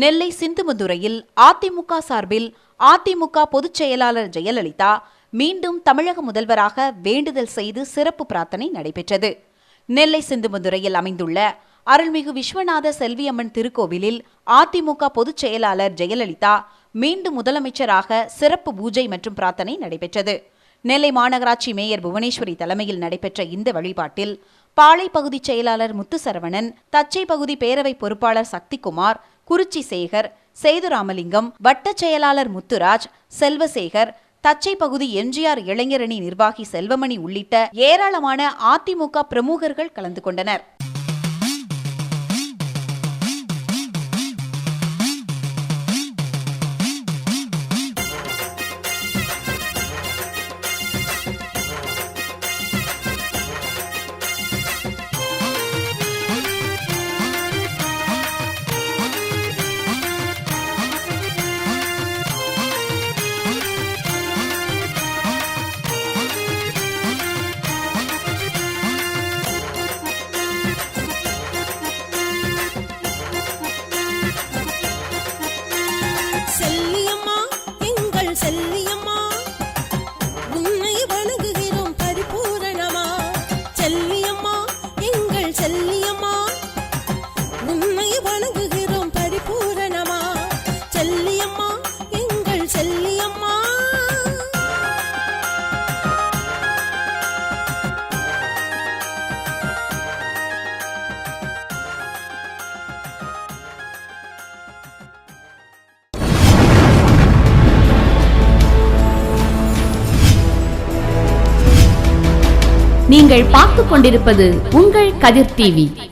நெல்லை சிந்துமதுரையில் அதிமுக சார்பில் அதிமுக பொதுச் செயலாளர் ஜெயலலிதா மீண்டும் தமிழக முதல்வராக வேண்டுதல் செய்து சிறப்பு பிரார்த்தனை நடைபெற்றது. நெல்லை சிந்துமதுரையில் அமைந்துள்ள அருள்மிகு விஸ்வநாத செல்வியம்மன் திருக்கோவிலில் அதிமுக பொதுச் செயலாளர் ஜெயலலிதா மீண்டும் முதலமைச்சராக சிறப்பு பூஜை மற்றும் பிரார்த்தனை நடைபெற்றது. நெல்லை மாநகராட்சி மேயர் புவனேஸ்வரி தலைமையில் நடைபெற்ற இந்த வழிபாட்டில் பாளை பகுதி செயலாளர் முத்துசரவணன், தச்சை பகுதி பேரவை பொறுப்பாளர் சக்திகுமார், குறிச்சி சேகர், சேதுராமலிங்கம், வட்ட செயலாளர் முத்துராஜ், செல்வசேகர், தச்சை பகுதி எம்ஜிஆர் இளைஞரணி நிர்வாகி செல்வமணி உள்ளிட்ட ஏராளமான அதிமுக பிரமுகர்கள் கலந்து கொண்டனர். செல்லியம்மா, எங்கள் செல்லியம்மா, உன்னை வணங்குகிறோம் பரிபூரணமா. செல்லியம்மா, எங்கள் செல்லியம்மா, உன்னை வணங்குகிறோம் பரிபூரணமா. செல்லியம்மா, எங்கள் செல்லியம்மா. நீங்கள் பார்த்துக் கொண்டிருப்பது உங்கள் கதிர் டிவி.